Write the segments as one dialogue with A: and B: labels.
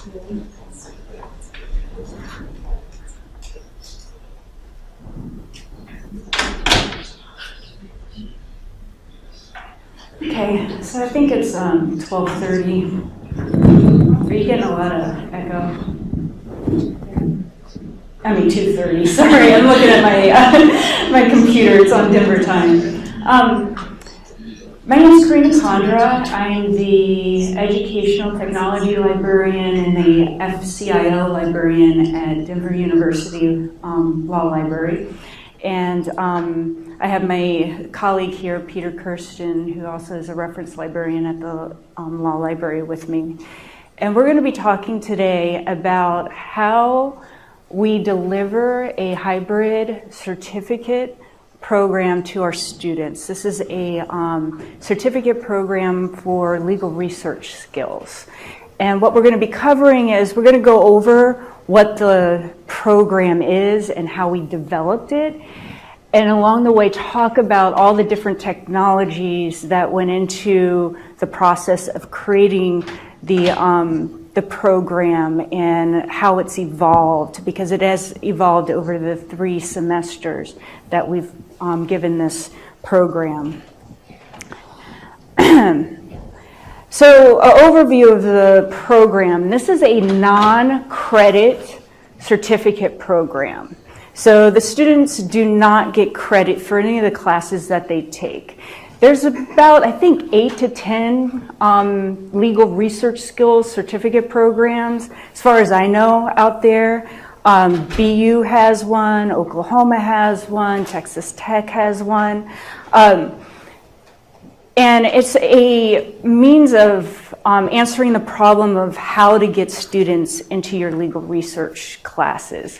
A: Okay, so I think it's 12:30. Are you getting a lot of echo? I mean 2:30. Sorry, I'm looking at my my computer. It's on Denver time. My name is Karina Condra. I'm the Educational Technology Librarian and the FCIO Librarian at Denver University Law Library. And I have my colleague here, Peter Kersten, who also is a reference librarian at the Law Library with me. And we're going to be talking today about how we deliver a hybrid certificate program to our students. This is a certificate program for legal research skills. And what we're going to be covering is we're going to go over what the program is and how we developed it. And along the way, talk about all the different technologies that went into the process of creating the program and how it's evolved, because it has evolved over the 3 semesters that we've given this program. So, an overview of the program. This is a non-credit certificate program. So the students do not get credit for any of the classes that they take. There's about, I think, 8 to 10 legal research skills certificate programs, as far as I know, out there. BU has one, Oklahoma has one, Texas Tech has one. And it's a means of answering the problem of how to get students into your legal research classes.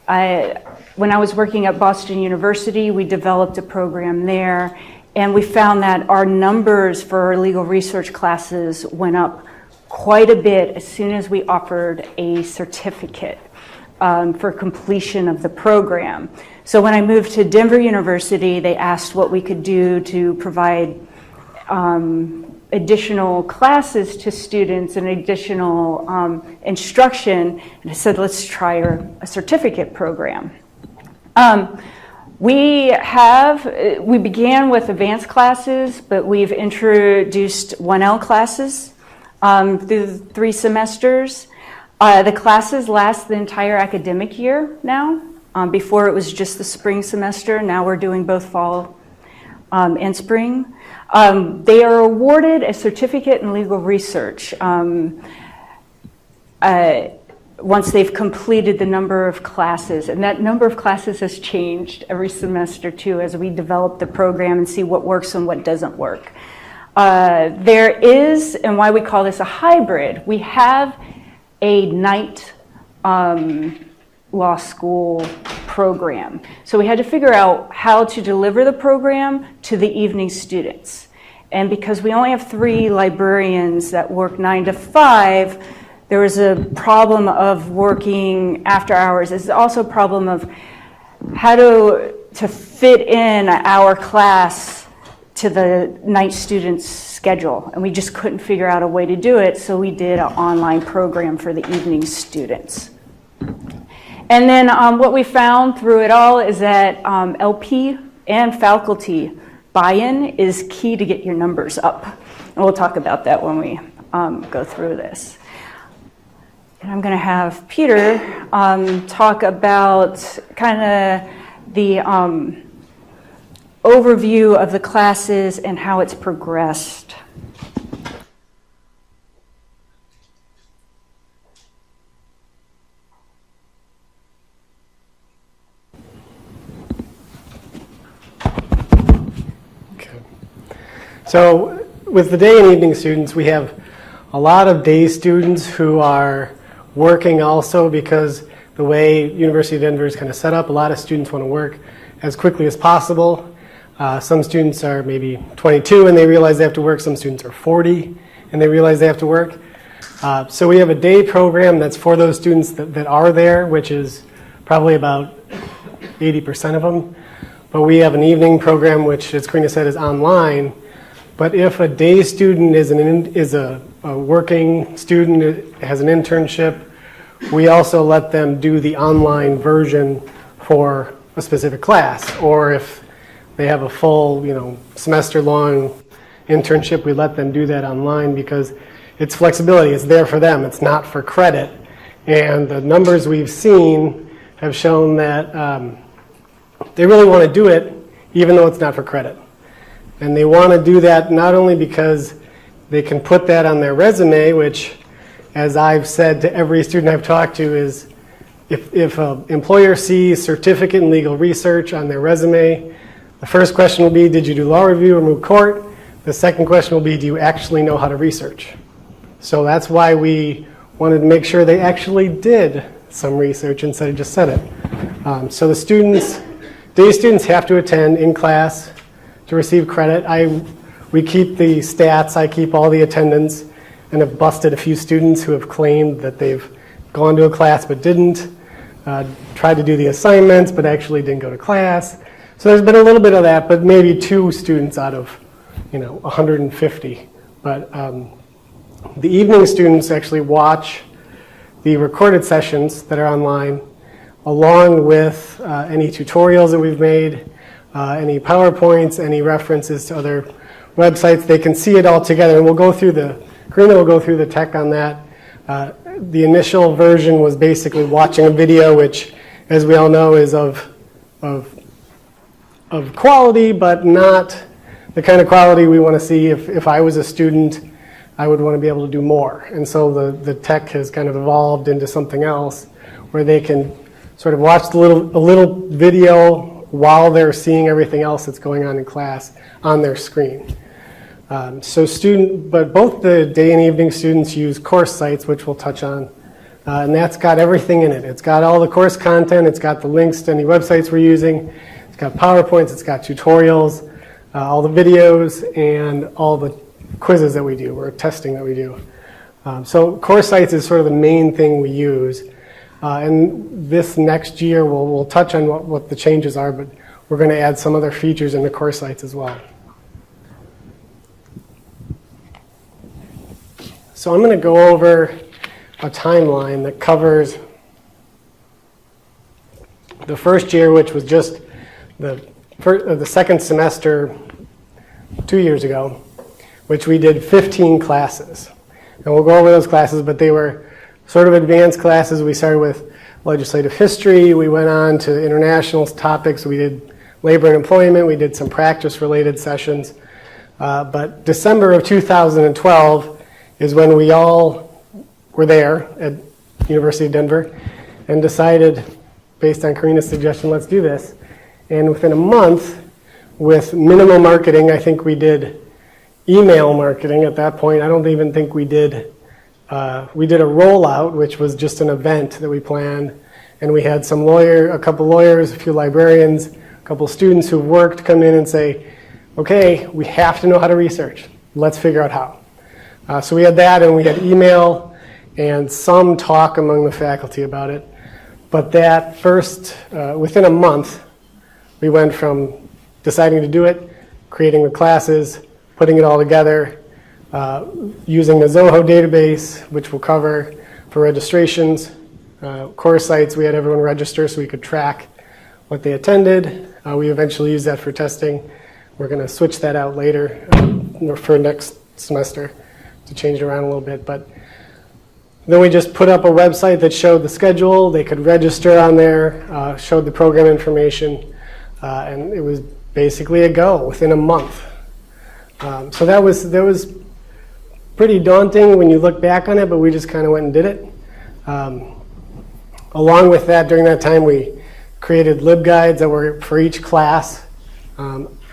A: When I was working at Boston University, we developed a program there, and we found that our numbers for our legal research classes went up quite a bit as soon as we offered a certificate for completion of the program. So when I moved to Denver University, they asked what we could do to provide additional classes to students and additional instruction, and I said, let's try a certificate program. We began with advanced classes, but we've introduced 1L classes through the 3 semesters. The classes last the entire academic year now. Before it was just the spring semester. Now we're doing both fall and spring. They are awarded a certificate in legal research once they've completed the number of classes. And that number of classes has changed every semester too as we develop the program and see what works and what doesn't work. There is, and why we call this a hybrid, we have a night law school program. So we had to figure out how to deliver the program to the evening students. And because we only have 3 librarians that work 9 to 5, there was a problem of working after hours. There's also a problem of how to fit in our class to the night students' schedule. And we just couldn't figure out a way to do it, so we did an online program for the evening students. And then what we found through it all is that LP and faculty buy-in is key to get your numbers up. And we'll talk about that when we go through this. And I'm going to have Peter talk about kind of the overview of the classes and how it's progressed.
B: So with the day and evening students, we have a lot of day students who are working also because the way University of Denver is kind of set up, a lot of students want to work as quickly as possible. Some students are maybe 22 and they realize they have to work. Some students are 40 and they realize they have to work. So we have a day program that's for those students that are there, which is probably about 80% of them. But we have an evening program, which, as Karina said, is online. But if a day student is a working student, has an internship, we also let them do the online version for a specific class. Or if they have a full, semester-long internship, we let them do that online because it's flexibility. It's there for them. It's not for credit. And the numbers we've seen have shown that they really want to do it even though it's not for credit. And they want to do that not only because they can put that on their resume, which, as I've said to every student I've talked to, is if an employer sees certificate in legal research on their resume, the first question will be, did you do law review or moot court? The second question will be, do you actually know how to research? So that's why we wanted to make sure they actually did some research instead of just said it. So the day students have to attend in class to receive credit. We keep the stats, I keep all the attendance, and have busted a few students who have claimed that they've gone to a class but didn't, tried to do the assignments but actually didn't go to class. So there's been a little bit of that, but maybe 2 students out of 150. But the evening students actually watch the recorded sessions that are online, along with any tutorials that we've made, any PowerPoints, any references to other websites. They can see it all together, and Karina will go through the tech on that. The initial version was basically watching a video, which, as we all know, is of quality, but not the kind of quality we want to see. If I was a student, I would want to be able to do more. And so the tech has kind of evolved into something else where they can sort of watch a little video while they're seeing everything else that's going on in class on their screen. But both the day and evening students use course sites, which we'll touch on, and that's got everything in it. It's got all the course content, it's got the links to any websites we're using, it's got PowerPoints, it's got tutorials, all the videos, and all the quizzes that we do, or testing that we do. So course sites is sort of the main thing we use. And this next year, we'll touch on what the changes are, but we're going to add some other features in the course sites as well. So I'm going to go over a timeline that covers the first year, which was just the second semester 2 years ago, which we did 15 classes. And we'll go over those classes, but they were sort of advanced classes. We started with legislative history. We went on to international topics. We did labor and employment. We did some practice-related sessions. But December of 2012 is when we all were there at University of Denver and decided, based on Karina's suggestion, let's do this. And within a month, with minimal marketing, I think we did email marketing at that point. I don't even think we did a rollout, which was just an event that we planned. And we had a couple lawyers, a few librarians, a couple students who worked come in and say, okay, we have to know how to research. Let's figure out how. So we had that, and we had email and some talk among the faculty about it. But that first, within a month, we went from deciding to do it, creating the classes, putting it all together, using the Zoho database, which we'll cover for registrations. Course sites, we had everyone register so we could track what they attended. We eventually used that for testing. We're going to switch that out later for next semester to change it around a little bit. But then we just put up a website that showed the schedule. They could register on there, showed the program information, and it was basically a go within a month. So that was pretty daunting when you look back on it, but we just kind of went and did it. Along with that, during that time, we created LibGuides that were for each class.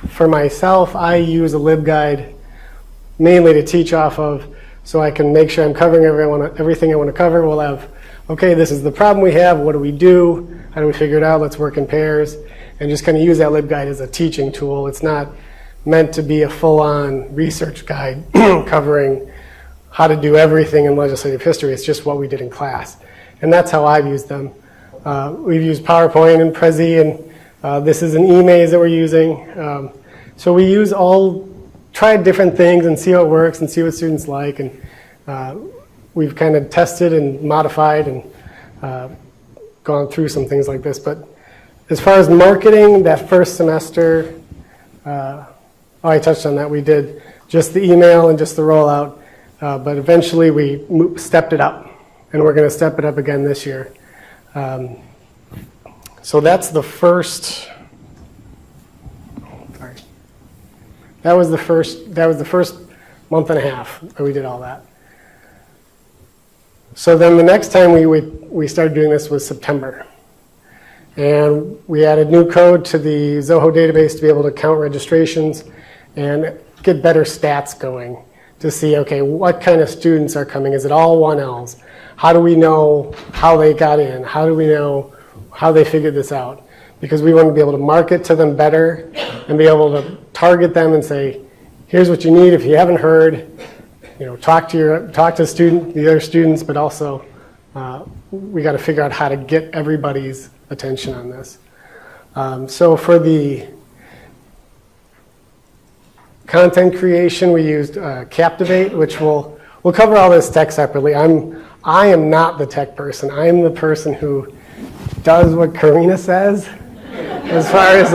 B: For myself, I use a LibGuide mainly to teach off of, so I can make sure I'm covering everything I want to cover. We'll have, okay, this is the problem we have. What do we do? How do we figure it out? Let's work in pairs. And just kind of use that LibGuide as a teaching tool. It's not meant to be a full-on research guide covering how to do everything in legislative history. It's just what we did in class. And that's how I've used them. We've used PowerPoint and Prezi, and this is an eMaze that we're using. So we use all tried different things and see how it works and see what students like. And we've kind of tested and modified and gone through some things like this. But as far as marketing, that first semester, I touched on that. We did just the email and just the rollout. But eventually we stepped it up. And we're going to step it up again this year. So that's the first. Sorry. That was the first month and a half that we did all that. So then the next time we started doing this was September. And we added new code to the Zoho database to be able to count registrations and get better stats going to see, okay, what kind of students are coming? Is it all 1Ls? How do we know how they got in? How do we know how they figured this out? Because we want to be able to market to them better and be able to target them and say, here's what you need. If you haven't heard, talk to the other students, but also we got to figure out how to get everybody's attention on this. So for the content creation, we used Captivate, which we'll cover all this tech separately. I am not the tech person. I am the person who does what Karina says as far as,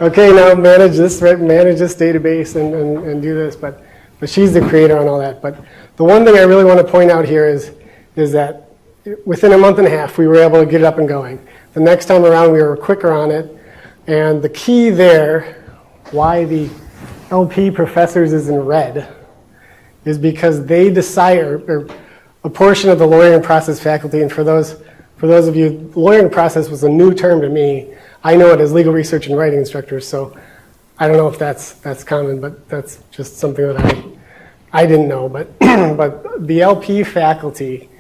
B: okay, now manage this database and do this, but she's the creator on all that. But the one thing I really want to point out here is that within a month and a half, we were able to get it up and going. The next time around, we were quicker on it. And the key there, why the LP professors is in red, is because they decide, or a portion of the lawyering process faculty, and for those of you, lawyering process was a new term to me. I know it as legal research and writing instructors, so I don't know if that's common, but that's just something that I didn't know. But but the LP faculty,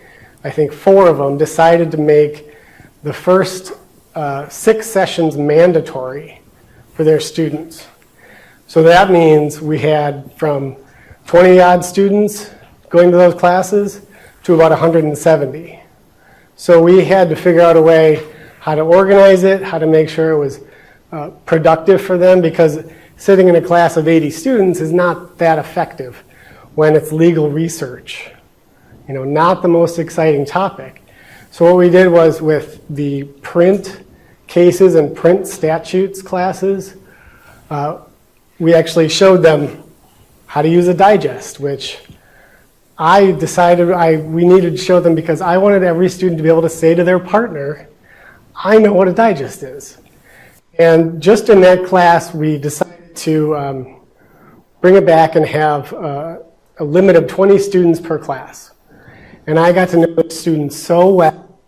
B: I think 4 of them, decided to make the first 6 sessions mandatory for their students. So that means we had from 20-odd students going to those classes to about 170. So we had to figure out a way how to organize it, how to make sure it was productive for them, because sitting in a class of 80 students is not that effective when it's legal research. Not the most exciting topic. So what we did was with the print cases and print statutes classes, we actually showed them how to use a digest, which I decided we needed to show them because I wanted every student to be able to say to their partner, I know what a digest is. And just in that class, we decided to bring it back and have a limit of 20 students per class. And I got to know the students so well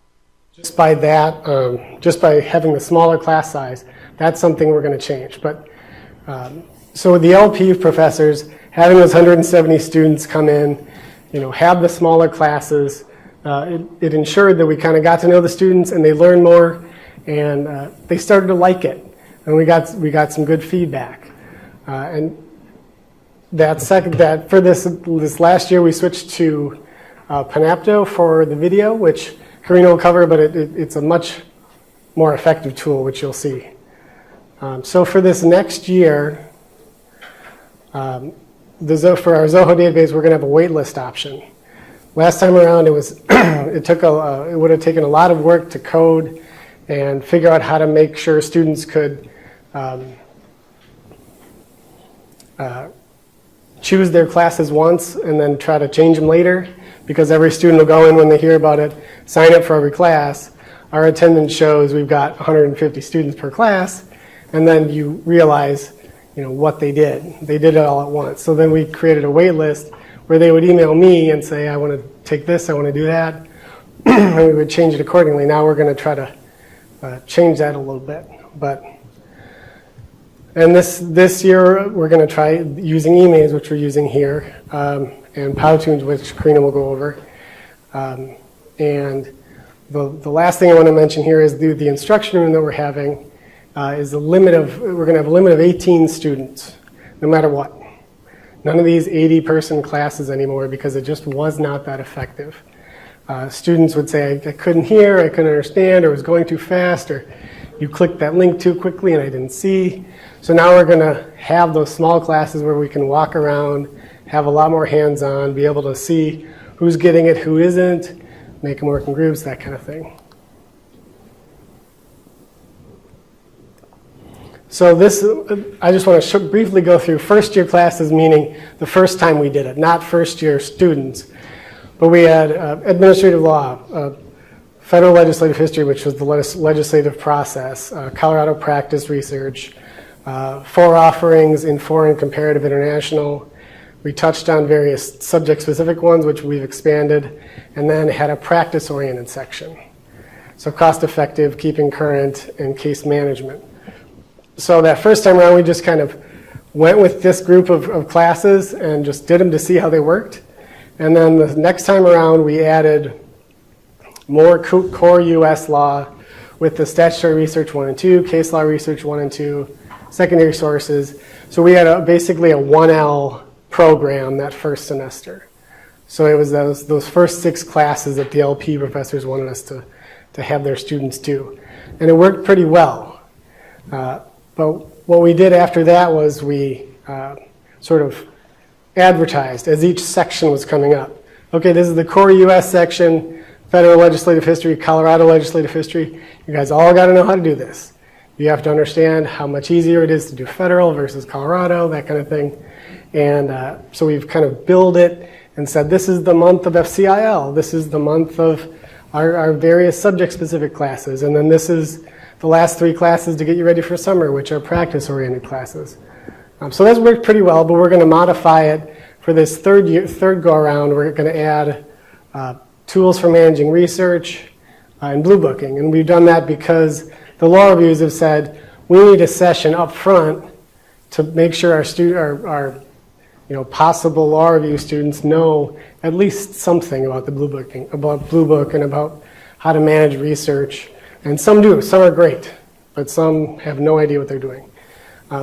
B: just by that, just by having the smaller class size. That's something we're going to change. But so the LP professors, having those 170 students come in, have the smaller classes, it ensured that we kind of got to know the students and they learned more, and they started to like it, and we got some good feedback. And for this last year, we switched to Panopto for the video, which Karina will cover, but it's a much more effective tool, which you'll see. So for this next year, for our Zoho database, we're going to have a waitlist option. Last time around, it would have taken a lot of work to code and figure out how to make sure students could choose their classes once and then try to change them later, because every student will go in when they hear about it, sign up for every class. Our attendance shows we've got 150 students per class, and then you realize what they did. They did it all at once. So then we created a wait list where they would email me and say, I want to take this, I want to do that, and we would change it accordingly. Now we're going to try to change that a little bit. And this year we're going to try using emails, which we're using here, and Potoons, which Karina will go over. And the last thing I want to mention here is the instruction room that we're having. We're going to have a limit of 18 students, no matter what. None of these 80-person classes anymore, because it just was not that effective. Students would say, I couldn't hear, I couldn't understand, or was going too fast, or you clicked that link too quickly and I didn't see. So now we're going to have those small classes where we can walk around, have a lot more hands-on, be able to see who's getting it, who isn't, make them work in groups, that kind of thing. So this, I just want to briefly go through first year classes, meaning the first time we did it, not first year students. But we had administrative law, federal legislative history, which was the legislative process, Colorado practice research, 4 offerings in foreign comparative international. We touched on various subject-specific ones, which we've expanded, and then had a practice-oriented section. So cost-effective, keeping current, and case management. So that first time around, we just kind of went with this group of classes and just did them to see how they worked. And then the next time around, we added more core U.S. law with the statutory research 1 and 2, case law research 1 and 2, secondary sources. So we had basically a 1L program that first semester. So it was those first 6 classes that the LP professors wanted us to have their students do. And it worked pretty well. But what we did after that was we sort of advertised as each section was coming up. Okay, this is the core U.S. section, federal legislative history, Colorado legislative history. You guys all got to know how to do this. You have to understand how much easier it is to do federal versus Colorado, that kind of thing. And so we've kind of built it and said, this is the month of FCIL. This is the month of our various subject-specific classes. And then this is the last 3 classes to get you ready for summer, which are practice-oriented classes. So that's worked pretty well, but we're going to modify it for this third go-around. We're going to add tools for managing research and blue booking. And we've done that because the law reviews have said we need a session up front to make sure our possible law review students know at least something about the blue booking, about Blue Book and about how to manage research. And some do, some are great, but some have no idea what they're doing.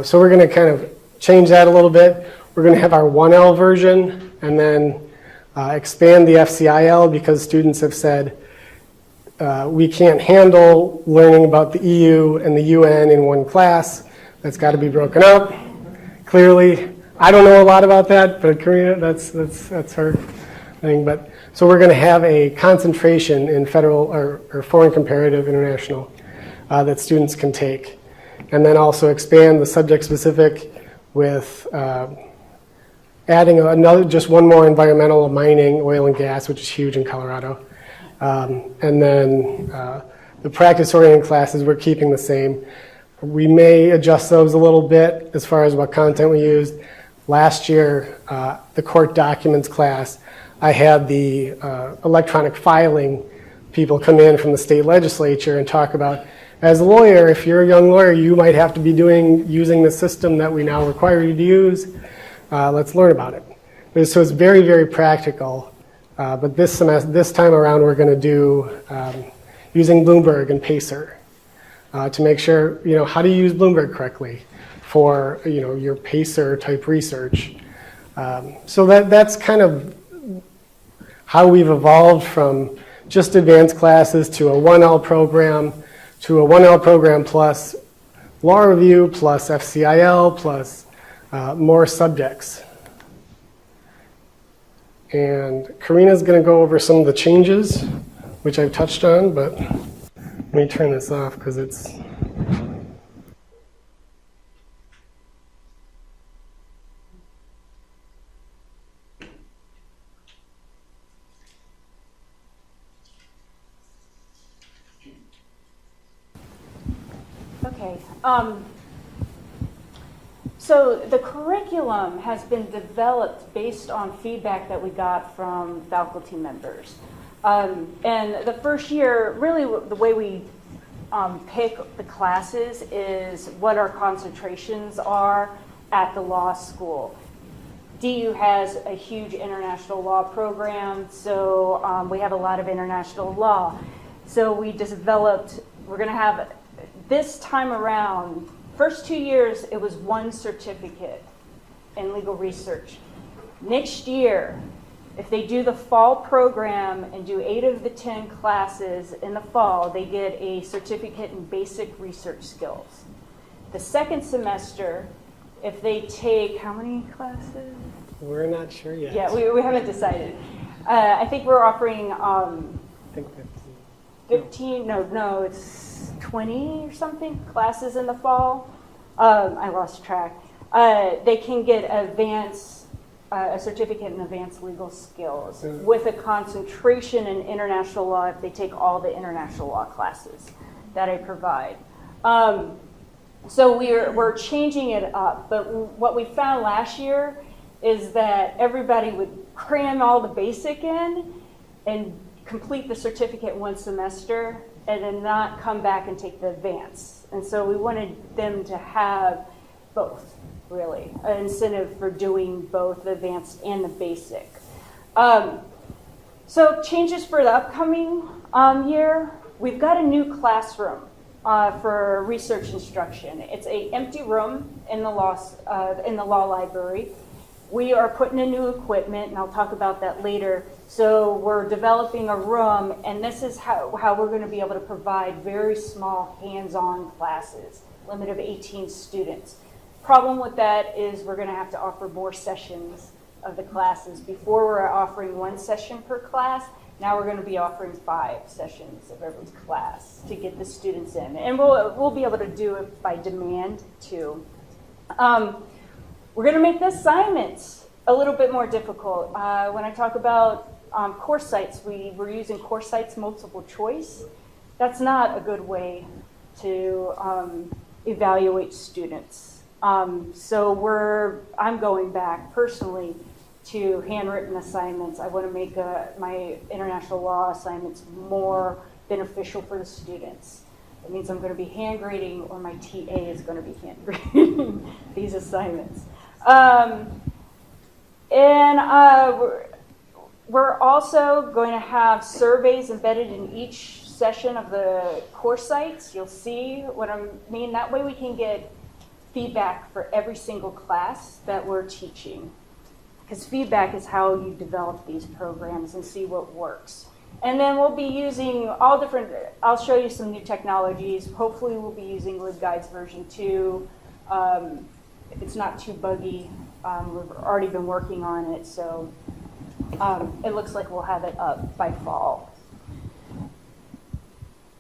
B: So we're going to kind of change that a little bit. We're going to have our 1L version and then expand the FCIL because students have said we can't handle learning about the EU and the UN in one class. That's got to be broken up. Clearly, I don't know a lot about that, but Karina, that's her thing. But so we're going to have a concentration in federal or foreign comparative international that students can take, and then also expand the subject specific with adding just one more environmental, mining, oil and gas, which is huge in Colorado, and then the practice-oriented classes we're keeping the same. We may adjust those a little bit as far as what content we used. Last year, the court documents class, I had the electronic filing people come in from the state legislature and talk about, as a lawyer, if you're a young lawyer, you might have to be using the system that we now require you to use. Let's learn about it. So it's very, very practical. But this time around, we're going to do using Bloomberg and Pacer to make sure, how do you use Bloomberg correctly for, your Pacer type research. So that's kind of how we've evolved from just advanced classes to a 1L program, to a 1L program plus law review, plus FCIL, plus more subjects. And Karina's going to go over some of the changes, which I've touched on, but let me turn this off because it's...
A: Okay. So the curriculum has been developed based on feedback that we got from faculty members. And the first year, really the way we pick the classes is what our concentrations are at the law school. DU has a huge international law program, so we have a lot of international law. So we developed, we're going to have, this time around, first 2 years, it was 1 certificate in legal research. Next year, If they do the fall program and do 8 of the 10 classes in the fall, they get a certificate in basic research skills. The second semester, if they take, how many classes?
B: We're not sure yet.
A: Yeah, we haven't decided. I think we're offering
B: I think
A: 15, no, it's 20 or something classes in the fall. I lost track. They can get a certificate in advanced legal skills with a concentration in international law if they take all the international law classes that I provide. So we're changing it up, but what we found last year is that everybody would cram all the basic in and complete the certificate one semester and then not come back and take the advanced. And so we wanted them to have both, really, an incentive for doing both the advanced and the basic. So changes for the upcoming year, we've got a new classroom for research instruction. It's an empty room in the law library. We are putting in new equipment, and I'll talk about that later. So we're developing a room, and this is how we're going to be able to provide very small hands-on classes, limit of 18 students. Problem with that is we're going to have to offer more sessions of the classes. Before we were offering 1 session per class. Now we're going to be offering 5 sessions of every class to get the students in. And we'll be able to do it by demand too. We're going to make the assignments a little bit more difficult. When I talk about course sites, we're using course sites multiple choice. That's not a good way to evaluate students. So I'm going back personally to handwritten assignments. I want to make my international law assignments more beneficial for the students. That means I'm going to be hand grading, or my TA is going to be hand grading these assignments. We're also going to have surveys embedded in each session of the course sites. You'll see what I mean. That way we can get feedback for every single class that we're teaching. Because feedback is how you develop these programs and see what works. And then we'll be using all different, I'll show you some new technologies. Hopefully we'll be using LibGuides version 2. If it's not too buggy, we've already been working on it, so it looks like we'll have it up by fall.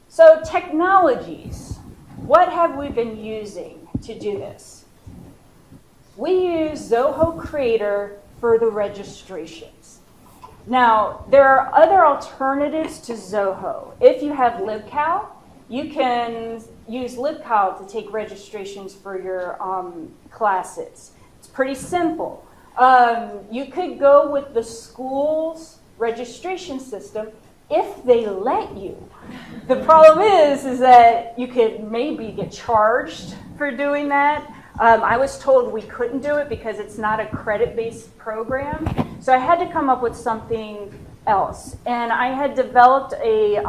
A: So technologies, what have we been using to do this? We use Zoho Creator for the registrations. Now, there are other alternatives to Zoho. If you have LibCal, you can use LibCal to take registrations for your classes. It's pretty simple. You could go with the school's registration system if they let you. The problem is that you could maybe get charged for doing that. I was told we couldn't do it because it's not a credit-based program. So I had to come up with something else. And I had developed a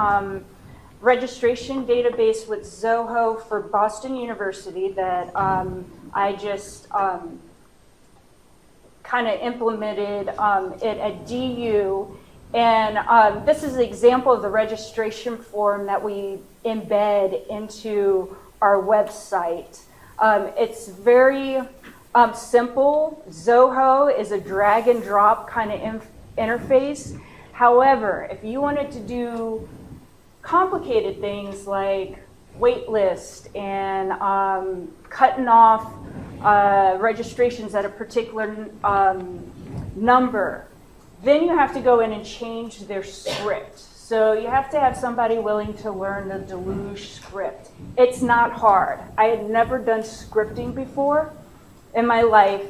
A: registration database with Zoho for Boston University that I just kind of implemented it at DU. And this is an example of the registration form that we embed into our website. It's very simple. Zoho is a drag and drop kind of interface. However, if you wanted to do complicated things like waitlist and cutting off registrations at a particular number, then you have to go in and change their script. So you have to have somebody willing to learn the Deluge script. It's not hard. I had never done scripting before in my life.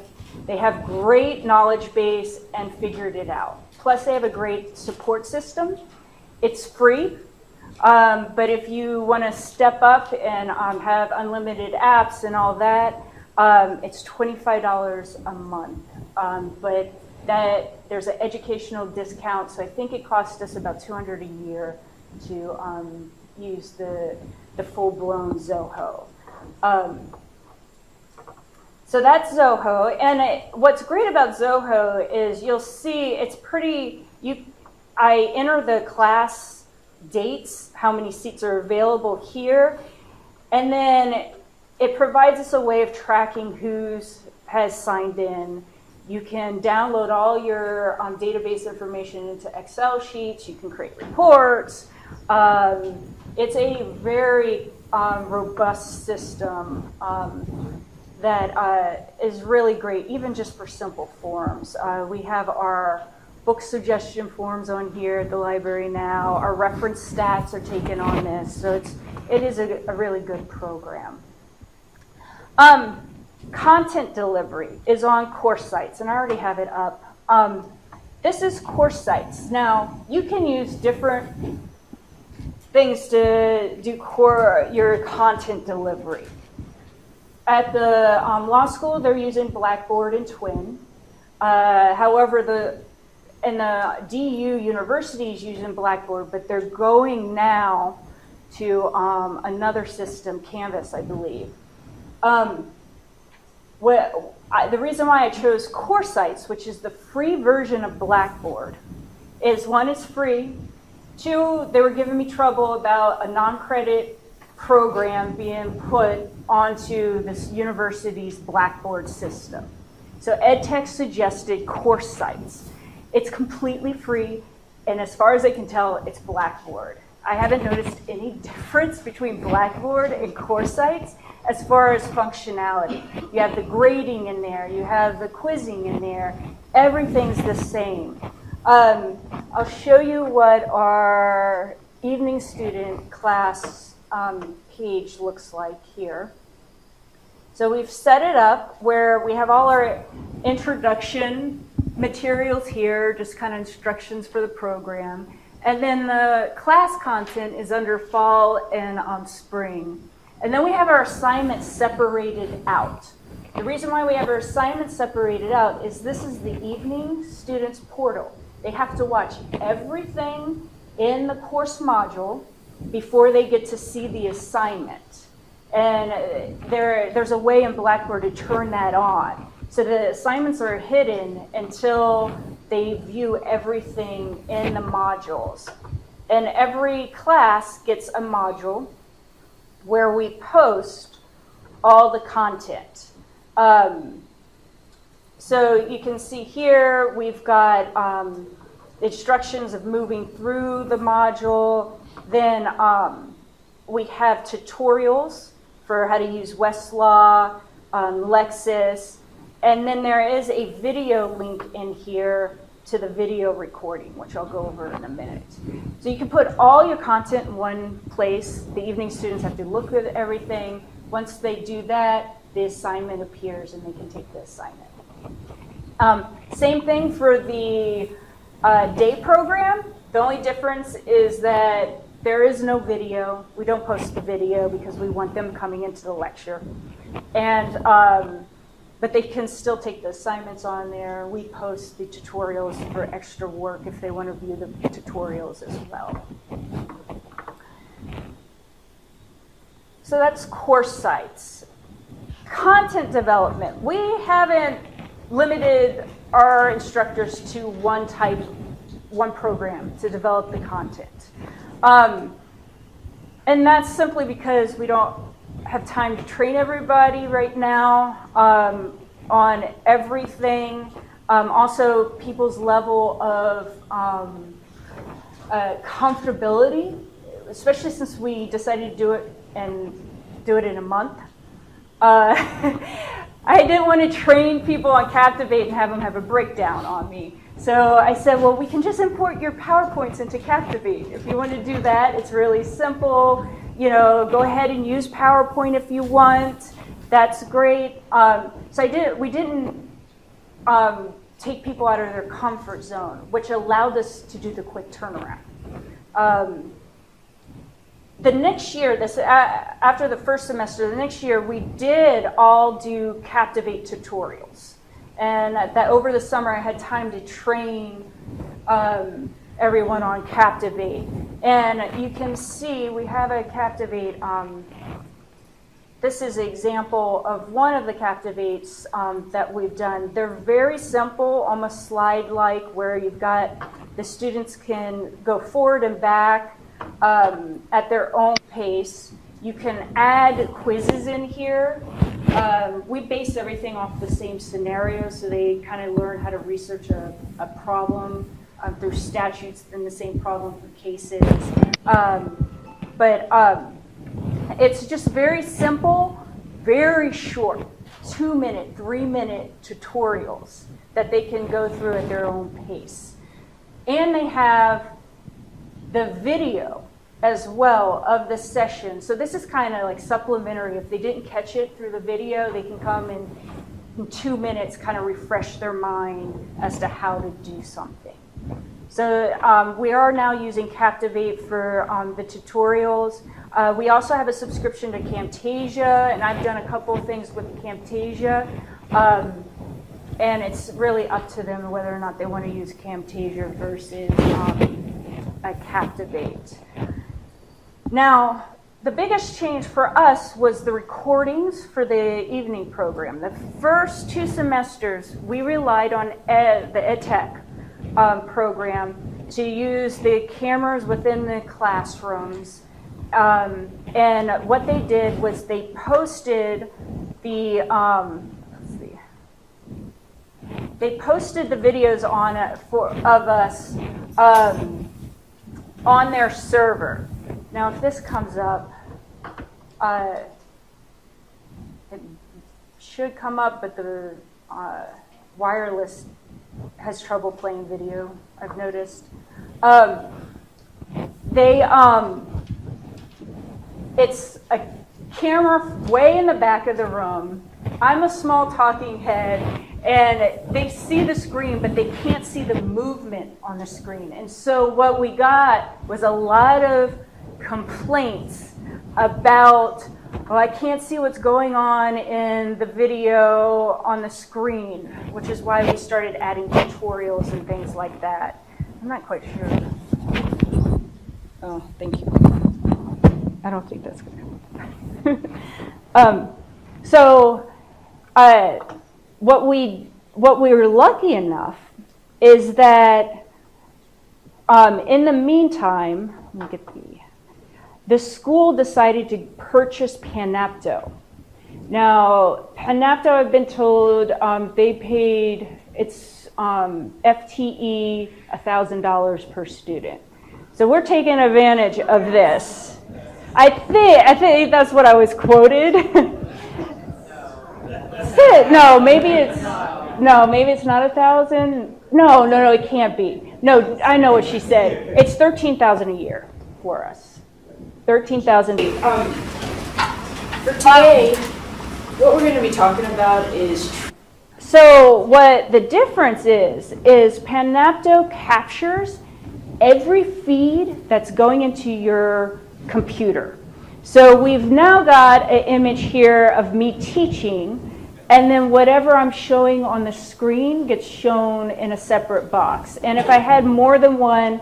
A: They have great knowledge base and figured it out. Plus they have a great support system. It's free, but if you want to step up and have unlimited apps and all that, it's $25 a month. But there's an educational discount, so I think it costs us about $200 a year to use the full-blown Zoho. So that's Zoho, and what's great about Zoho is you'll see it's pretty, I enter the class dates, how many seats are available here, and then it provides us a way of tracking who has signed in. You can download all your database information into Excel sheets, you can create reports. It's a very robust system that is really great, even just for simple forms. We have our book suggestion forms on here at the library now. Our reference stats are taken on this, so it is a really good program. Content delivery is on course sites, and I already have it up. This is course sites. Now, you can use different things to do your content delivery. At the law school, they're using Blackboard and Twin. However, the DU university is using Blackboard, but they're going now to another system, Canvas, I believe. The reason why I chose Course Sites, which is the free version of Blackboard, is one, it's free. Two, they were giving me trouble about a non-credit program being put onto this university's Blackboard system. So EdTech suggested Course Sites. It's completely free, and as far as I can tell, it's Blackboard. I haven't noticed any difference between Blackboard and Course Sites as far as functionality. You have the grading in there, you have the quizzing in there, everything's the same. I'll show you what our evening student class page looks like here. So we've set it up where we have all our introduction materials here, just kind of instructions for the program. And then the class content is under fall and spring. And then we have our assignments separated out. The reason why we have our assignments separated out is this is the evening students portal. They have to watch everything in the course module before they get to see the assignment. And there's a way in Blackboard to turn that on. So the assignments are hidden until they view everything in the modules. And every class gets a module where we post all the content. So you can see here we've got instructions of moving through the module. Then we have tutorials for how to use Westlaw, Lexis, and then there is a video link in here to the video recording, which I'll go over in a minute. So you can put all your content in one place. The evening students have to look at everything. Once they do that, the assignment appears and they can take the assignment. Same thing for the day program. The only difference is that there is no video. We don't post the video because we want them coming into the lecture. And but they can still take the assignments on there. We post the tutorials for extra work if they want to view the tutorials as well. So that's course sites. Content development. We haven't limited our instructors to one program to develop the content. And that's simply because we don't have time to train everybody right now on everything. Also, people's level of comfortability, especially since we decided to do it in a month. I didn't want to train people on Captivate and have them have a breakdown on me. So I said, well, we can just import your PowerPoints into Captivate. If you want to do that, it's really simple. Go ahead and use PowerPoint if you want. That's great. We didn't take people out of their comfort zone, which allowed us to do the quick turnaround. The next year, after the first semester, the next year, we did all do Captivate tutorials. And that over the summer, I had time to train everyone on Captivate. And you can see we have a Captivate this is an example of one of the Captivates that we've done. They're very simple, almost slide-like, where you've got the students can go forward and back at their own pace. You can add quizzes in here. We base everything off the same scenario, so they kind of learn how to research a problem through statutes and the same problem for cases. But it's just very simple, very short, 2-minute, 3-minute tutorials that they can go through at their own pace. And they have the video as well of the session. So this is kind of like supplementary. If they didn't catch it through the video, they can come and in 2 minutes kind of refresh their mind as to how to do something. So we are now using Captivate for the tutorials. We also have a subscription to Camtasia, and I've done a couple of things with Camtasia. And it's really up to them whether or not they want to use Camtasia versus a Captivate. Now, the biggest change for us was the recordings for the evening program. The first 2 semesters, we relied on the EdTech program to use the cameras within the classrooms. And what they did was they posted the videos of us on their server. Now, if this comes up, it should come up, but the wireless has trouble playing video, I've noticed. It's a camera way in the back of the room. I'm a small talking head, and they see the screen, but they can't see the movement on the screen. And so what we got was a lot of complaints about, well, I can't see what's going on in the video on the screen, which is why we started adding tutorials and things like that. I'm not quite sure. Oh, thank you. I don't think that's going to come up. What we were lucky enough is that in the meantime, let me get the school decided to purchase Panopto. Now, Panopto, I've been told they paid, it's FTE $1,000 per student. So we're taking advantage of this. I think that's what I was quoted. No, maybe it's not 1,000. No, it can't be. No, I know what she said. It's $13,000 a year for us. $13,000 a year.
C: For today, what we're going to be talking about is.
A: So what the difference is Panopto captures every feed that's going into your computer. So we've now got an image here of me teaching, and then whatever I'm showing on the screen gets shown in a separate box. And if I had more than one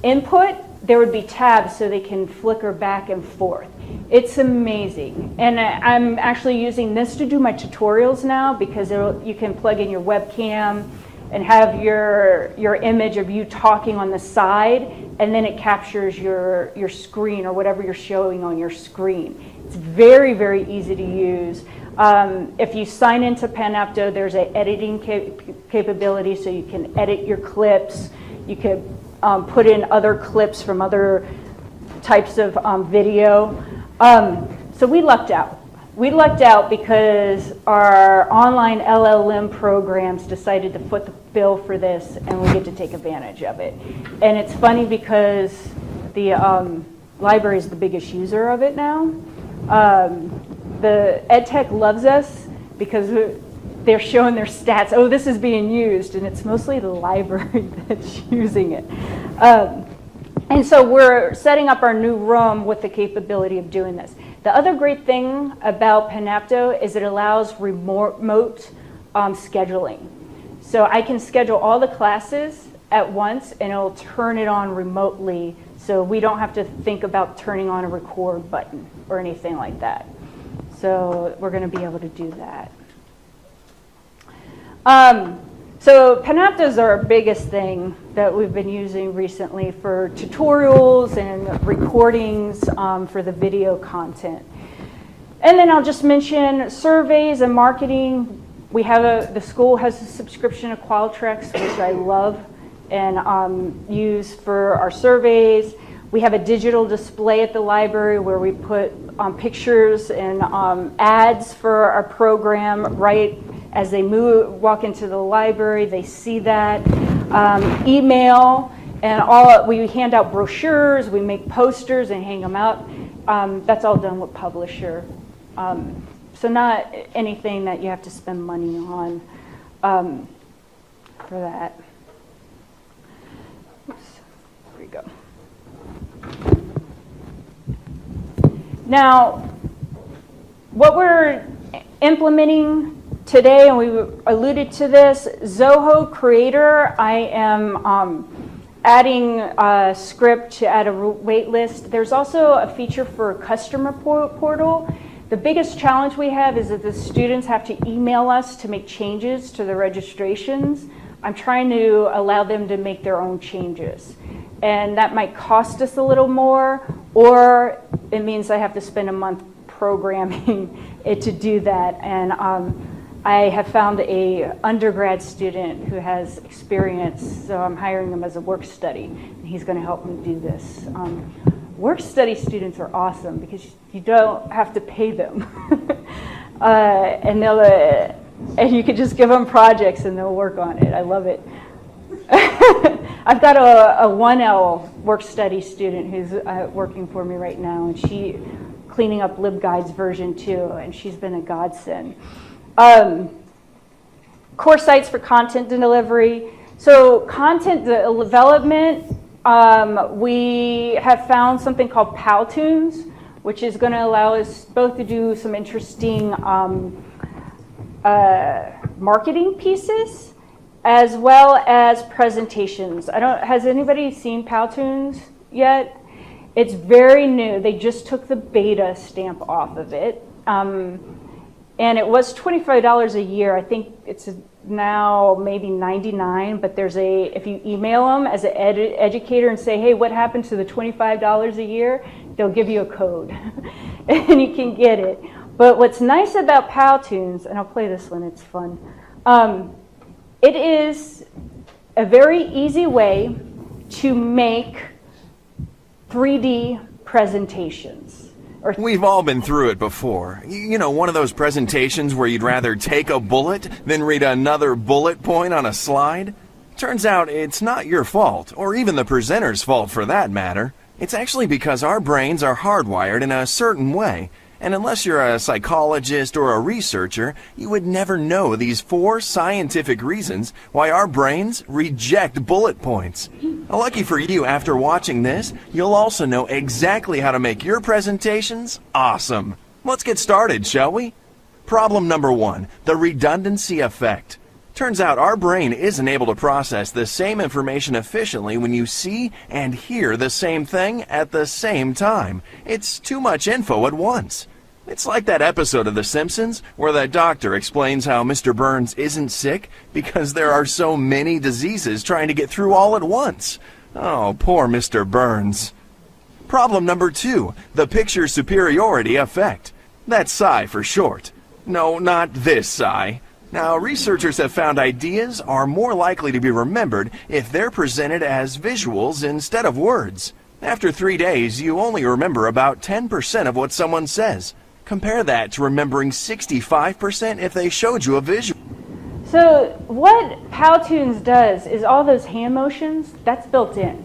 A: input, there would be tabs so they can flicker back and forth. It's amazing. And I'm actually using this to do my tutorials now because you can plug in your webcam and have your image of you talking on the side, and then it captures your screen or whatever you're showing on your screen. It's very, very easy to use. If you sign into Panopto, there's an editing capability, so you can edit your clips. You could put in other clips from other types of video. So we lucked out. We lucked out because our online LLM programs decided to foot the bill for this, and we get to take advantage of it. And it's funny because the library is the biggest user of it now. The EdTech loves us because they're showing their stats. Oh, this is being used, and it's mostly the library that's using it. And so we're setting up our new room with the capability of doing this. The other great thing about Panopto is it allows remote scheduling. So I can schedule all the classes at once, and it'll turn it on remotely, so we don't have to think about turning on a record button or anything like that. So we're going to be able to do that. So Panopto is our biggest thing that we've been using recently for tutorials and recordings for the video content. And then I'll just mention surveys and marketing. We have the school has a subscription to Qualtrics, which I love and use for our surveys. We have a digital display at the library where we put pictures and ads for our program right as they walk into the library. They see that. Email, and we hand out brochures, we make posters and hang them out. That's all done with Publisher. So not anything that you have to spend money on for that. Oops, there we go. Now, what we're implementing today, and we alluded to this, Zoho Creator. I am adding a script to add a wait list. There's also a feature for customer portal. The biggest challenge we have is that the students have to email us to make changes to the registrations. I'm trying to allow them to make their own changes. And that might cost us a little more, or it means I have to spend a month programming it to do that. And I have found a undergrad student who has experience, so I'm hiring him as a work study, and he's going to help me do this. Work study students are awesome because you don't have to pay them, and you can just give them projects and they'll work on it. I love it. I've got a 1L work study student who's working for me right now, and she cleaning up LibGuides version 2, and she's been a godsend. Core sites for content delivery. So content development, we have found something called Potoons, which is going to allow us both to do some interesting marketing pieces as well as presentations. Has anybody seen Potoons yet? It's very new. They just took the beta stamp off of it. And it was $25 a year. I think it's now maybe $99, but if you email them as an educator and say, hey, what happened to the $25 a year? They'll give you a code and you can get it. But what's nice about Potoons, and I'll play this one, it's fun. It is a very easy way to make 3D presentations.
D: We've all been through it before. You know, one of those presentations where you'd rather take a bullet than read another bullet point on a slide? Turns out it's not your fault, or even the presenter's fault for that matter. It's actually because our brains are hardwired in a certain way, and unless you're a psychologist or a researcher, you would never know these 4 scientific reasons why our brains reject bullet points. Lucky for you, after watching this, you'll also know exactly how to make your presentations awesome. Let's get started, shall we? Problem number 1, the redundancy effect. Turns out our brain isn't able to process the same information efficiently when you see and hear the same thing at the same time. It's too much info at once. It's like that episode of The Simpsons where the doctor explains how Mr. Burns isn't sick because there are so many diseases trying to get through all at once. Oh, poor Mr. Burns. Problem number 2, the picture superiority effect. That's PSI for short. No, not this PSI. Now, researchers have found ideas are more likely to be remembered if they're presented as visuals instead of words. After 3 days, you only remember about 10% of what someone says. Compare that to remembering 65% if they showed you a visual.
A: So what Potoons does is all those hand motions, that's built in.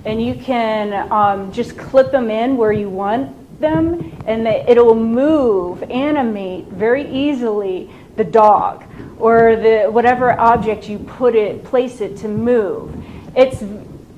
A: And you can just clip them in where you want them, and it'll move, animate very easily the dog or the whatever object you place it to move. It's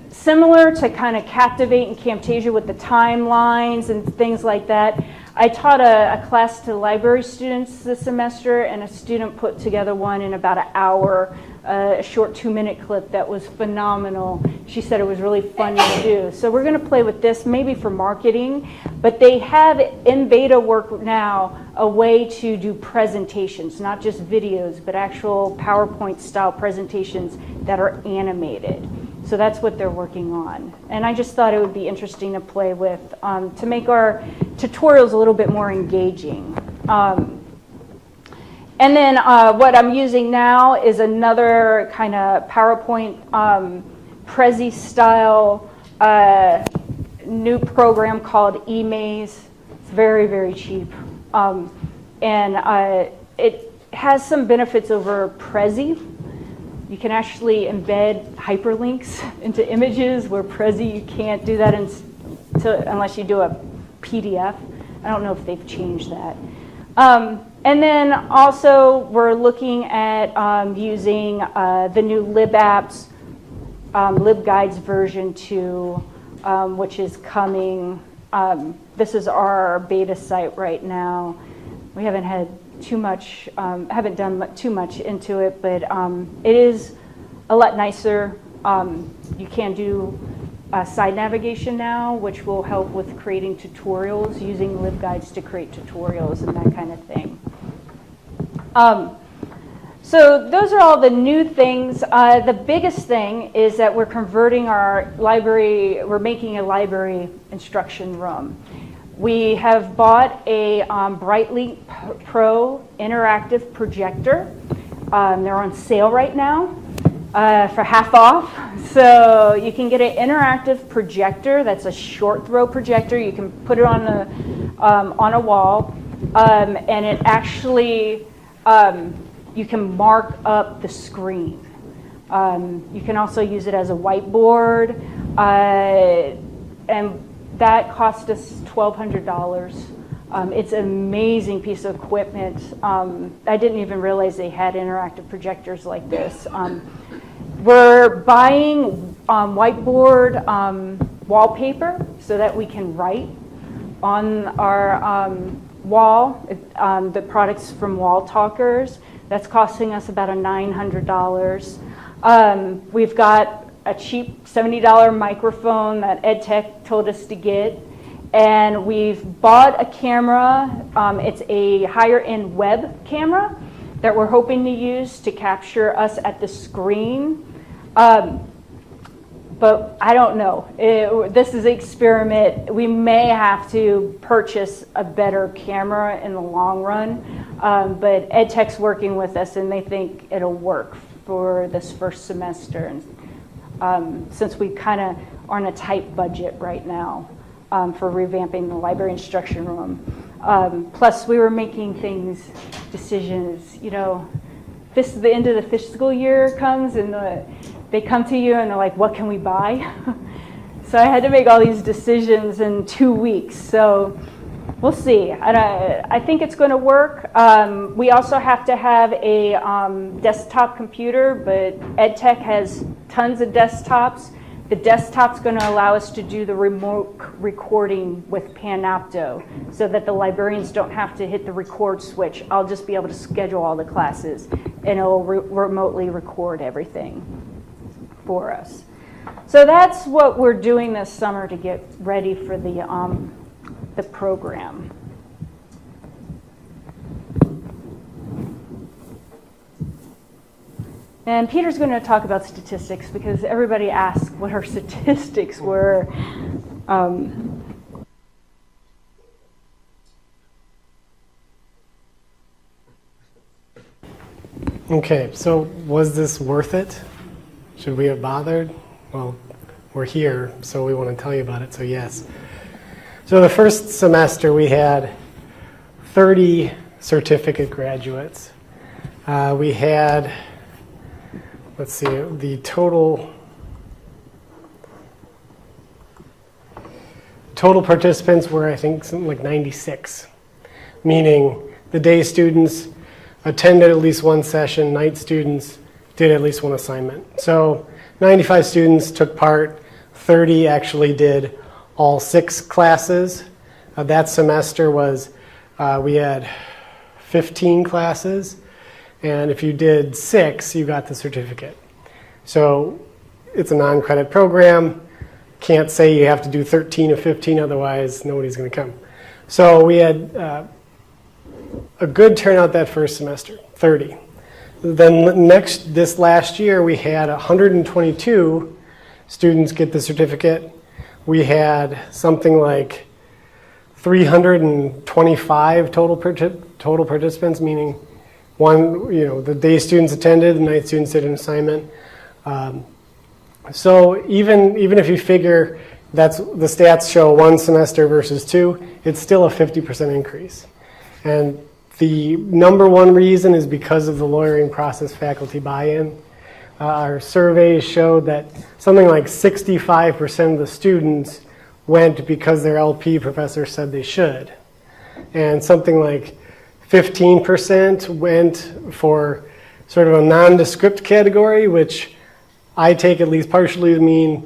A: similar to kind of Captivate and Camtasia with the timelines and things like that. I taught a class to library students this semester, and a student put together one in about an hour a short 2-minute clip that was phenomenal. She said it was really fun to do. So we're going to play with this maybe for marketing, but they have in beta work now a way to do presentations, not just videos, but actual PowerPoint style presentations that are animated. So that's what they're working on. And I just thought it would be interesting to play with to make our tutorials a little bit more engaging. And then what I'm using now is another kind of PowerPoint Prezi style new program called eMaze. It's very, very cheap. And it has some benefits over Prezi. You can actually embed hyperlinks into images where Prezi you can't do that unless you do a PDF. I don't know if they've changed that. And then also we're looking at using the new LibApps, LibGuides version 2, which is coming. This is our beta site right now. We haven't had too much, haven't done too much into it, but it is a lot nicer. You can do side navigation now, which will help with creating tutorials, using LibGuides to create tutorials and that kind of thing. So those are all the new things. The biggest thing is that we're converting our library, we're making a library instruction room. We have bought a Brightly Pro interactive projector. They're on sale right now for half off. So you can get an interactive projector. That's a short throw projector. You can put it on a wall, and it actually you can mark up the screen. You can also use it as a whiteboard, and that cost us $1,200. It's an amazing piece of equipment. I didn't even realize they had interactive projectors like this. We're buying whiteboard wallpaper so that we can write on our wall. The products from Wall Talkers. That's costing us about $900. We've got a cheap $70 microphone that EdTech told us to get. And we've bought a camera. It's a higher end web camera that we're hoping to use to capture us at the screen. But I don't know. This is an experiment. We may have to purchase a better camera in the long run. But EdTech's working with us and they think it'll work for this first semester. And since we kind of are on a tight budget right now for revamping the library instruction room. Plus we were making decisions, you know, the end of the fiscal year comes and they come to you and they're like, what can we buy? So I had to make all these decisions in 2 weeks. So we'll see. I think it's going to work. We also have to have a desktop computer, but EdTech has tons of desktops. The desktop's going to allow us to do the remote recording with Panopto so that the librarians don't have to hit the record switch. I'll just be able to schedule all the classes and it'll remotely record everything for us. So that's what we're doing this summer to get ready for the program. And Peter's going to talk about statistics because everybody asked what our statistics were.
B: Okay, so was this worth it? Should we have bothered? Well, we're here, so we want to tell you about it, so yes. So the first semester we had 30 certificate graduates. We had, let's see, the total participants were, I think, something like 96, meaning the day students attended at least one session, night students did at least one assignment. So 95 students took part, 30 actually did all 6 classes. That semester was, we had 15 classes, And if you did 6, you got the certificate. So it's a non-credit program. Can't say you have to do 13 or 15, otherwise nobody's going to come. So we had a good turnout that first semester, 30. Then this last year, we had 122 students get the certificate. We had something like 325 total participants, meaning the day students attended, the night students did an assignment. So even if you figure that's the stats show 1 semester versus 2, it's still a 50% increase. And the number one reason is because of the lawyering process faculty buy-in. Our surveys showed that something like 65% of the students went because their LP professor said they should. And something like 15% went for sort of a nondescript category, which I take at least partially to mean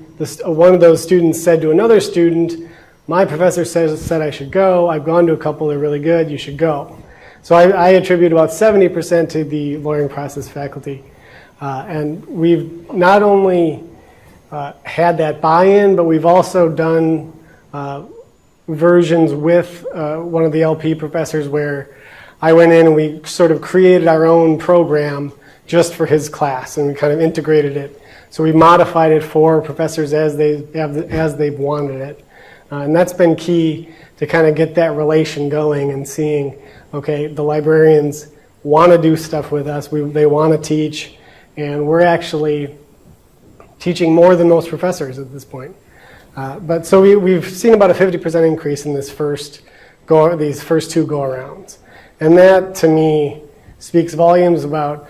B: one of those students said to another student, my professor said I should go, I've gone to a couple, they're really good, you should go. So I attribute about 70% to the lawyering process faculty. And we've not only had that buy-in, but we've also done versions with one of the LP professors where I went in and we sort of created our own program just for his class, and we kind of integrated it. So we modified it for professors as they've wanted it. And that's been key to kind of get that relation going and seeing, okay, the librarians want to do stuff with us, they want to teach, and we're actually teaching more than most professors at this point. But so we've seen about a 50% increase in these first 2 go-arounds. And that, to me, speaks volumes about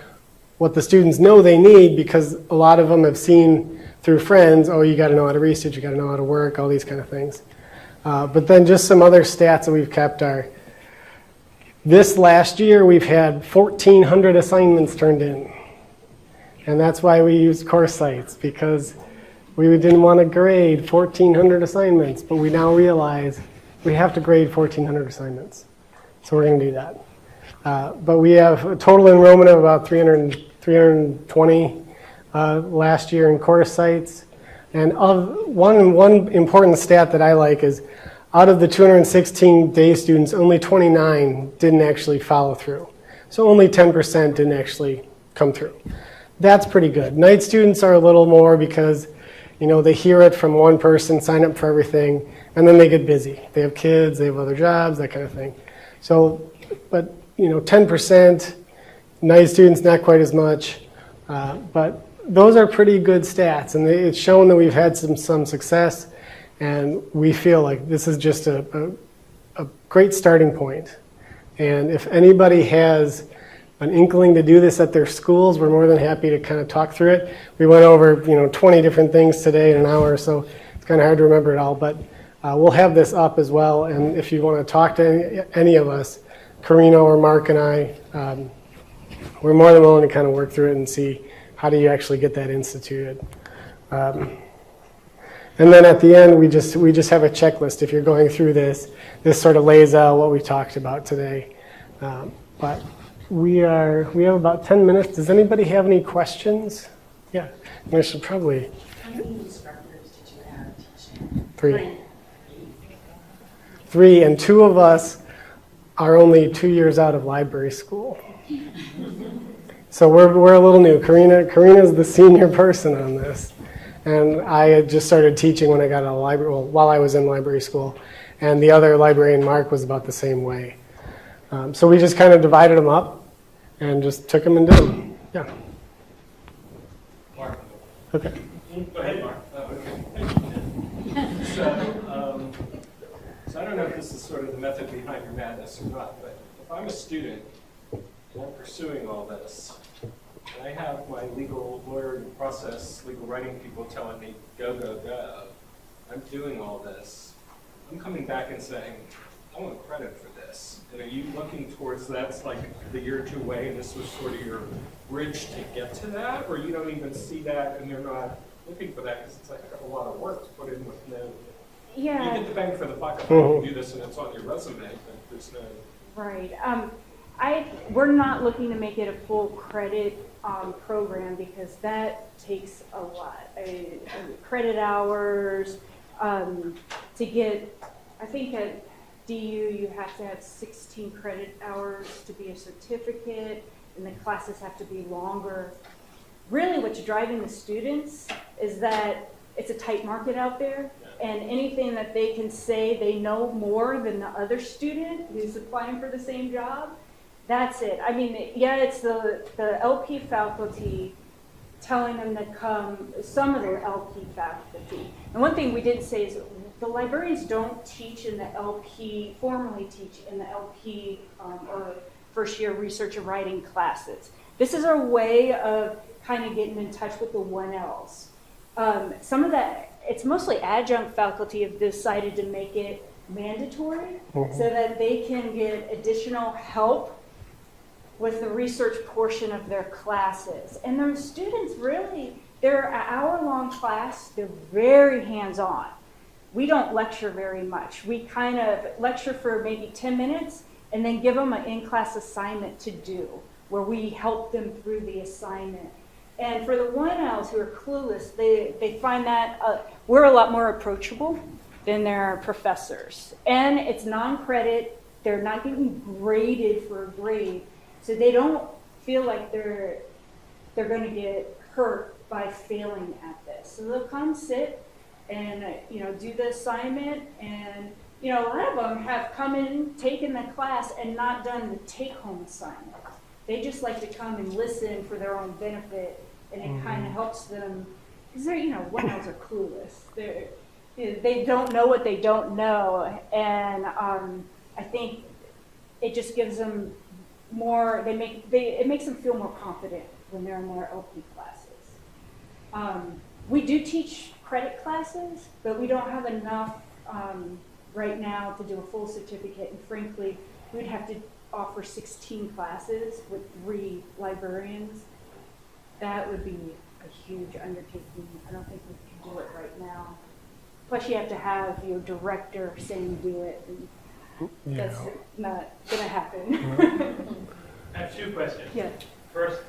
B: what the students know they need, because a lot of them have seen through friends, oh, you got to know how to research, you got to know how to work, all these kind of things. But then just some other stats that we've kept are, this last year we've had 1,400 assignments turned in. And that's why we use course sites, because we didn't want to grade 1,400 assignments, but we now realize we have to grade 1,400 assignments. So we're going to do that. But we have a total enrollment of about 320 last year in course sites. And one important stat that I like is, out of the 216 day students, only 29 didn't actually follow through. So only 10% didn't actually come through. That's pretty good. Night students are a little more because, they hear it from one person, sign up for everything, and then they get busy. They have kids, they have other jobs, that kind of thing. So, but 10%, night students not quite as much, but those are pretty good stats, and it's shown that we've had some success, and we feel like this is just a great starting point. And if anybody has an inkling to do this at their schools, we're more than happy to kind of talk through it. We went over 20 different things today in an hour, so it's kind of hard to remember it all, but we'll have this up as well, and if you want to talk to any of us, Karina or Mark and I, we're more than willing to kind of work through it and see how do you actually get that instituted. And then at the end, we just have a checklist. If you're going through this sort of lays out what we talked about today. But we have about 10 minutes. Does anybody have any questions? Yeah, I should probably.
E: How many instructors did you have teaching?
B: 3. 3, and 2 of us are only 2 years out of library school. So we're a little new. Karina's the senior person on this. And I had just started teaching when I got out of library, while I was in library school. And the other librarian, Mark, was about the same way. So we just kind of divided them up and just took them and did them. Yeah.
F: Mark.
B: Okay.
F: Go ahead, Mark. Oh, okay. So I don't know if this is sort of the method behind your madness or not, but if I'm a student and I'm pursuing all this, and I have my legal lawyer process, legal writing people telling me, go, go, go, I'm doing all this, I'm coming back and saying, I want credit for this. And are you looking towards that's like the year or two away, and this was sort of your bridge to get to that, or you don't even see that and they're not looking for that because it's like a lot of work to put in with no.
A: Yeah.
F: You get the bang for the buck if you do this and it's on your resume, but there's no.
A: Right. We're not looking to make it a full credit program because that takes a lot. Credit hours, to get, I think at DU you have to have 16 credit hours to be a certificate, and the classes have to be longer. Really what's driving the students is that it's a tight market out there, and anything that they can say they know more than the other student who's applying for the same job, that's it. I mean, yeah, it's the LP faculty telling them to come, some of the LP faculty. And one thing we didn't say is the librarians don't teach in the LP, formally teach in the LP or first year research and writing classes. This is our way of kind of getting in touch with the 1Ls. Some of that, it's mostly adjunct faculty have decided to make it mandatory so that they can get additional help with the research portion of their classes. And their students really, they're an hour-long class, they're very hands-on. We don't lecture very much. We kind of lecture for maybe 10 minutes and then give them an in-class assignment to do, where we help them through the assignment. And for the 1Ls who are clueless, they find that we're a lot more approachable than their professors. And it's non-credit, they're not getting graded for a grade, so they don't feel like they're going to get hurt by failing at this. So they'll come sit and do the assignment, and a lot of them have come in, taken the class, and not done the take-home assignment. They just like to come and listen for their own benefit, and it kind of helps them, because they're 1Ls are clueless. They don't know what they don't know, and I think it just gives them more. It makes them feel more confident when they're in their LP classes. We do teach credit classes, but we don't have enough right now to do a full certificate, and frankly, we'd have to offer 16 classes with 3 librarians. That would be a huge undertaking. I don't think we can do it right now. Plus, you have to have your director saying do it, and that's not going to happen.
G: I have 2 questions.
A: Yeah.
G: First,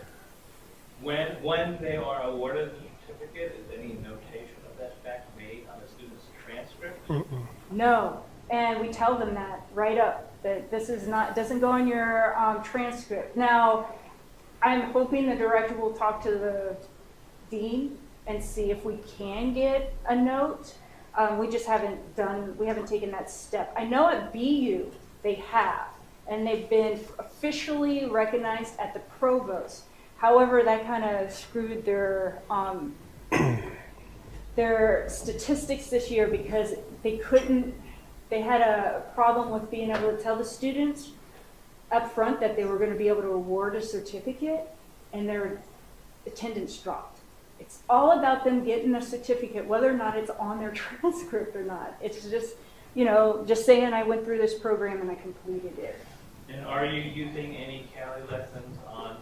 G: when they are awarded the certificate, is any notation of that fact made on the student's transcript?
A: No, and we tell them that right up, that this is not, doesn't go in your transcript. Now, I'm hoping the director will talk to the dean and see if we can get a note. We just haven't taken that step. I know at BU they have, and they've been officially recognized at the provost. However, that kind of screwed their statistics this year because they had a problem with being able to tell the students up front that they were going to be able to award a certificate, and their attendance dropped. It's all about them getting a certificate, whether or not it's on their transcript or not. It's just, just saying I went through this program and I completed it.
G: And are you using any Cali lessons on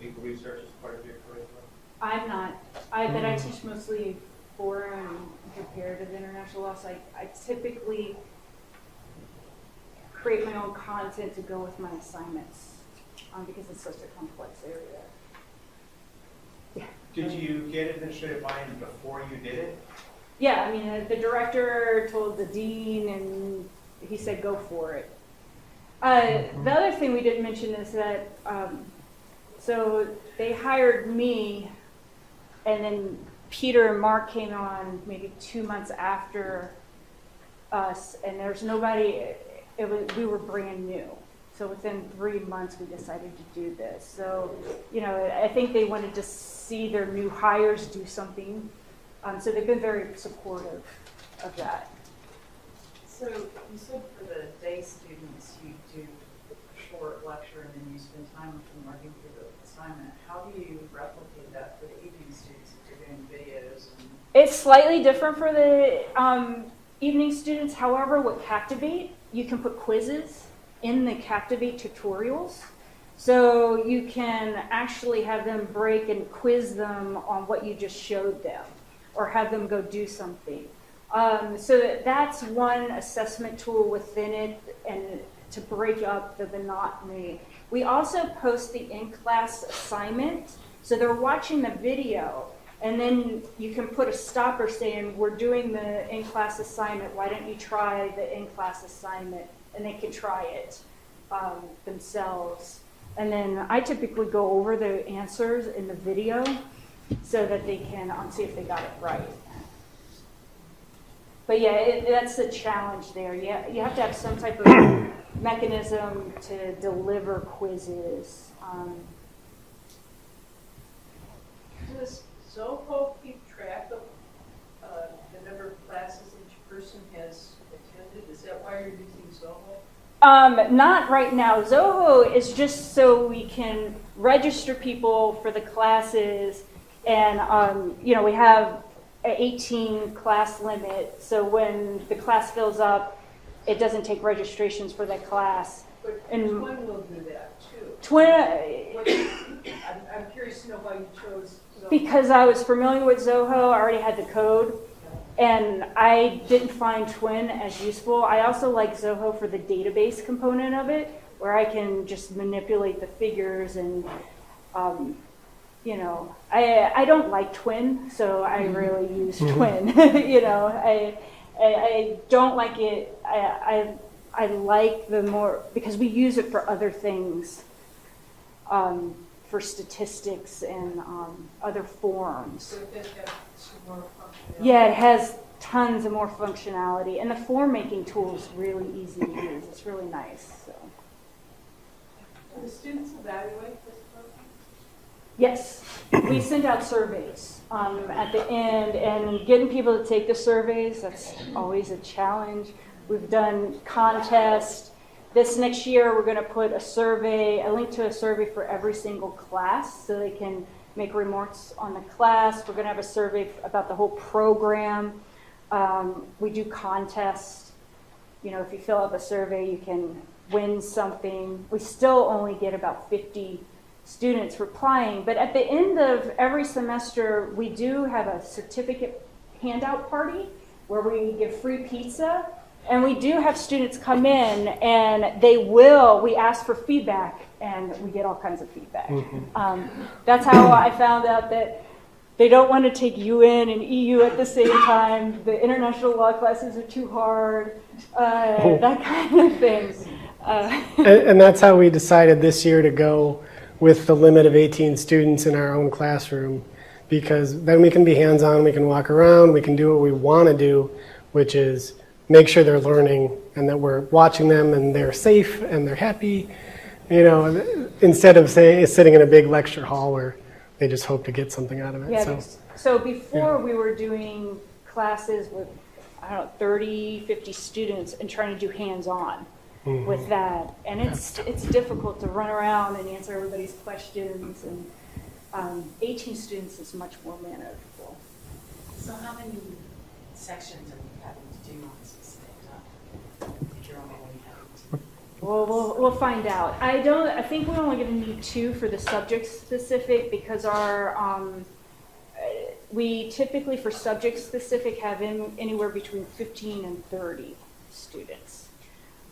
G: legal research as part of your curriculum?
A: I'm not. I teach mostly foreign and comparative international law, so I typically create my own content to go with my assignments because it's such a complex area. Yeah.
H: Did you get administrative buy-in before you did it?
A: Yeah, I mean, the director told the dean, and he said go for it. The other thing we didn't mention is that, so they hired me, and then Peter and Mark came on maybe 2 months after us, and there's nobody. We were brand new. So within 3 months, we decided to do this. So, I think they wanted to see their new hires do something. So they've been very supportive of that.
E: So you said for the day students, you do a short lecture and then you spend time with them working through the assignment. How do you replicate that for the evening students if you're doing videos?
A: It's slightly different for the evening students. However, with Captivate, you can put quizzes in the Captivate tutorials. So you can actually have them break and quiz them on what you just showed them, or have them go do something. So that's one assessment tool within it, and
I: to break up the monotony. We also post the in-class assignment, so they're watching the video, and then you can put a stopper saying, we're doing the in-class assignment, why don't you try the in-class assignment? And they can try it themselves. And then I typically go over the answers in the video so that they can see if they got it right. But yeah, that's the challenge there. You have to have some type of mechanism to deliver quizzes.
E: Does Zoho keep track of the number of classes each person has attended? Is that why you're using Zoho?
I: Not right now. Zoho is just so we can register people for the classes, and we have an 18 class limit. So when the class fills up, it doesn't take registrations for that class.
E: But
I: and
E: Twin will do that too.
I: Twin.
E: I'm curious to know why you chose Zoho.
I: Because I was familiar with Zoho, I already had the code, and I didn't find Twin as useful. I also like Zoho for the database component of it, where I can just manipulate the figures and, I don't like Twin, so I really use Twin. I don't like it. I like the more, because we use it for other things, for statistics and other forms.
E: So it does have some more functionality.
I: Yeah, it has tons of more functionality, and the form making tool is really easy to use. It's really nice. So.
E: Do the students evaluate this program?
I: Yes, we send out surveys at the end, and getting people to take the surveys, that's always a challenge. We've done contests. This next year, we're going to put a link to a survey for every single class, so they can make remarks on the class. We're going to have a survey about the whole program. We do contests. If you fill out a survey, you can win something. We still only get about 50 students replying, but at the end of every semester, we do have a certificate handout party where we give free pizza. And we do have students come in, and we ask for feedback, and we get all kinds of feedback. That's how I found out that they don't want to take UN and EU at the same time. The international law classes are too hard, that kind of thing.
B: And that's how we decided this year to go with the limit of 18 students in our own classroom, because then we can be hands-on, we can walk around, we can do what we want to do, which is make sure they're learning and that we're watching them and they're safe and they're happy, instead of sitting in a big lecture hall where they just hope to get something out of it.
I: Yeah, so before we were doing classes with, 30, 50 students and trying to do hands-on with that. And it's difficult to run around and answer everybody's questions, and 18 students is much more manageable.
J: So how many sections are you having to do on a specific topic, if you're only having to?
I: Well, we'll find out. I think we're only going to need 2 for the subject specific, because we typically for subject specific have anywhere between 15 and 30 students.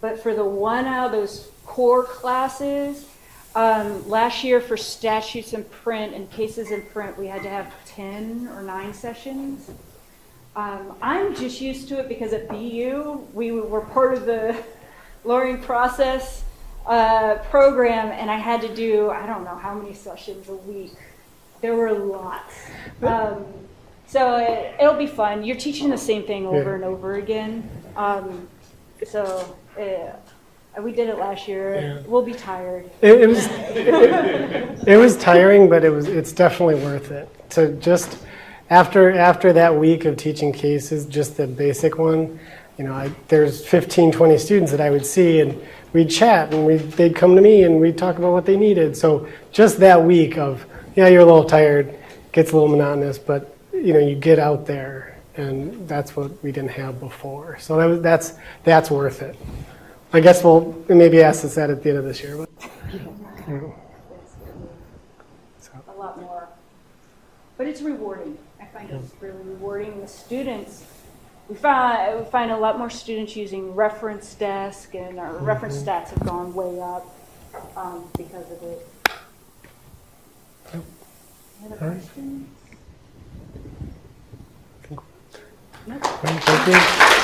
I: But for the one out of those core classes, last year for statutes in print and cases in print, we had to have 10 or 9 sessions. I'm just used to it because at BU, we were part of the lawyering process program, and I had to do, I don't know how many sessions a week. There were lots. So it'll be fun. You're teaching the same thing over and over again. We did it last year. Yeah. We'll be tired.
B: It was tiring, but it's definitely worth it. To just after that week of teaching cases, just the basic one, there's 15, 20 students that I would see, and we'd chat, and they'd come to me, and we'd talk about what they needed. So just that week of, you're a little tired, gets a little monotonous, but you get out there, and that's what we didn't have before. So that's worth it. I guess we'll maybe ask this at the end of this year. But,
I: a lot more. But it's rewarding. I find it's really rewarding. The students, we find a lot more students using reference desk, and our reference stats have gone way up because of it. Any other questions?
B: Thank you.